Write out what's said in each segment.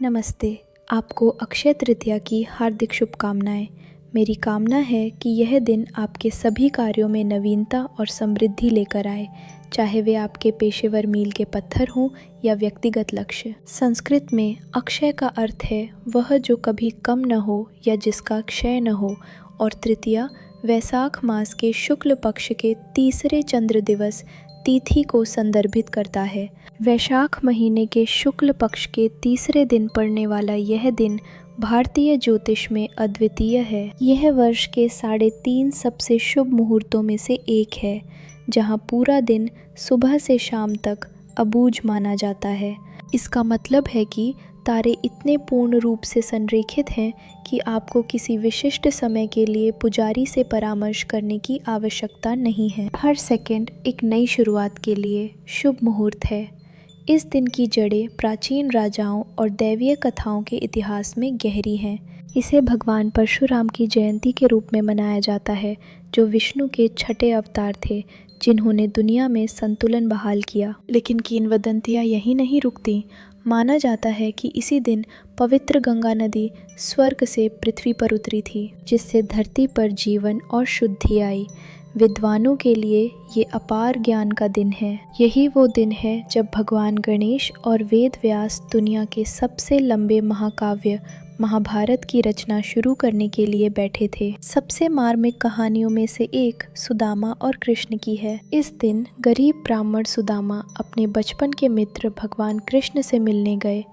नमस्ते। आपको अक्षय तृतीया की हार्दिक शुभकामनाएं। मेरी कामना है कि यह दिन आपके सभी कार्यों में नवीनता और समृद्धि लेकर आए, चाहे वे आपके पेशेवर मील के पत्थर हों या व्यक्तिगत लक्ष्य। संस्कृत में अक्षय का अर्थ है वह जो कभी कम न हो या जिसका क्षय न हो, और तृतीया वैशाख मास के शुक्ल पक्ष के तीसरे चंद्र दिवस तिथि को संदर्भित करता है। वैशाख महीने के शुक्ल पक्ष के तीसरे दिन पड़ने वाला यह दिन भारतीय ज्योतिष में अद्वितीय है। यह वर्ष के 3.5 सबसे शुभ मुहूर्तों में से एक है, जहां पूरा दिन सुबह से शाम तक अबूझ माना जाता है। इसका मतलब है कि तारे इतने पूर्ण रूप से संरेखित हैं कि आपको किसी विशिष्ट समय के लिए पुजारी से परामर्श करने की आवश्यकता नहीं है। हर सेकंड एक नई शुरुआत के लिए शुभ मुहूर्त है। इस दिन की जड़ें प्राचीन राजाओं और दैवीय कथाओं के इतिहास में गहरी हैं। इसे भगवान परशुराम की जयंती के रूप में मनाया जाता है, जो विष्णु के छठे अवतार थे, जिन्होंने दुनिया में संतुलन बहाल किया। लेकिन किंवदंतियाँ यहीं नहीं रुकती। माना जाता है कि इसी दिन पवित्र गंगा नदी स्वर्ग से पृथ्वी पर उतरी थी, जिससे धरती पर जीवन और शुद्धि आई। विद्वानों के लिए ये अपार ज्ञान का दिन है। यही वो दिन है जब भगवान गणेश और वेद व्यास दुनिया के सबसे लंबे महाकाव्य महाभारत की रचना शुरू करने के लिए बैठे थे। सबसे मार्मिक कहानियों में से एक सुदामा और कृष्ण की है। इस दिन गरीब ब्राह्मण सुदामा अपने बचपन के मित्र भगवान कृष्ण से मिलने गए।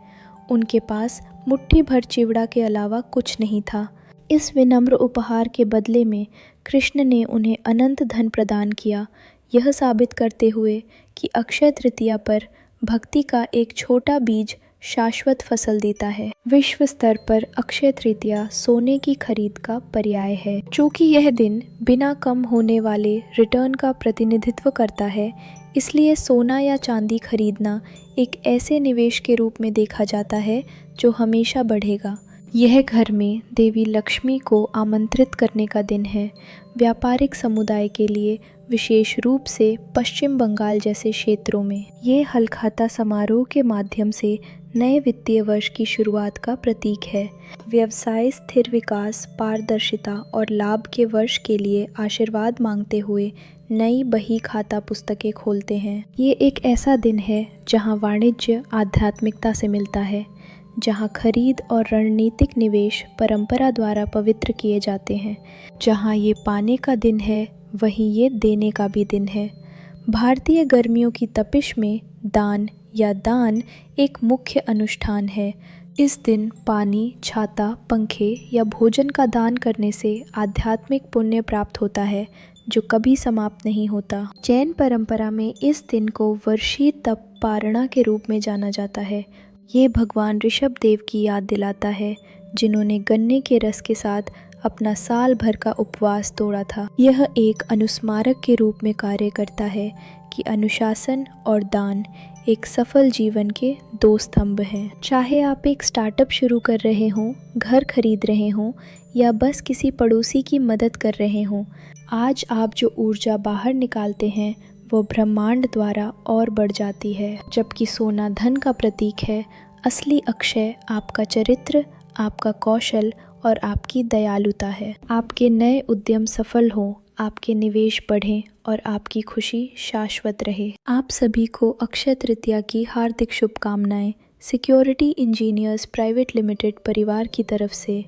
उनके पास मुट्ठी भर चिवड़ा के अलावा कुछ नहीं था। इस विनम्र उपहार के बदले में कृष्ण ने उन्हें अनंत धन प्रदान किया, यह साबित करते हुए कि अक्षय तृतीया पर भक्ति का एक छोटा बीज शाश्वत फसल देता है। विश्व स्तर पर अक्षय तृतीया सोने की खरीद का पर्याय है। चूँकि यह दिन बिना कम होने वाले रिटर्न का प्रतिनिधित्व करता है, इसलिए सोना या चांदी खरीदना एक ऐसे निवेश के रूप में देखा जाता है जो हमेशा बढ़ेगा। यह घर में देवी लक्ष्मी को आमंत्रित करने का दिन है। व्यापारिक समुदाय के लिए, विशेष रूप से पश्चिम बंगाल जैसे क्षेत्रों में, ये हलखाता समारोह के माध्यम से नए वित्तीय वर्ष की शुरुआत का प्रतीक है। व्यवसाय स्थिर विकास, पारदर्शिता और लाभ के वर्ष के लिए आशीर्वाद मांगते हुए नई बही खाता पुस्तकें खोलते हैं। ये एक ऐसा दिन है जहां वाणिज्य आध्यात्मिकता से मिलता है, जहां खरीद और रणनीतिक निवेश परंपरा द्वारा पवित्र किए जाते हैं। जहां ये पाने का दिन है, वहीं ये देने का भी दिन है। भारतीय गर्मियों की तपिश में दान या दान एक मुख्य अनुष्ठान है। इस दिन पानी, छाता, पंखे या भोजन का दान करने से आध्यात्मिक पुण्य प्राप्त होता है, जो कभी समाप्त नहीं होता। जैन परंपरा में इस दिन को वर्षी तप पारणा के रूप में जाना जाता है। ये भगवान ऋषभ देव की याद दिलाता है, जिन्होंने गन्ने के रस के साथ अपना साल भर का उपवास तोड़ा था। यह एक अनुस्मारक के रूप में कार्य करता है कि अनुशासन और दान एक सफल जीवन के दो स्तंभ हैं। चाहे आप एक स्टार्टअप शुरू कर रहे हों, घर खरीद रहे हों या बस किसी पड़ोसी की मदद कर रहे हों, आज आप जो ऊर्जा बाहर निकालते हैं वो ब्रह्मांड द्वारा और बढ़ जाती है। जबकि सोना धन का प्रतीक है, असली अक्षय आपका चरित्र, आपका कौशल और आपकी दयालुता है। आपके नए उद्यम सफल हों, आपके निवेश बढ़ें और आपकी खुशी शाश्वत रहे। आप सभी को अक्षय तृतीया की हार्दिक शुभकामनाएं। सिक्योरिटी इंजीनियर्स प्राइवेट लिमिटेड परिवार की तरफ से।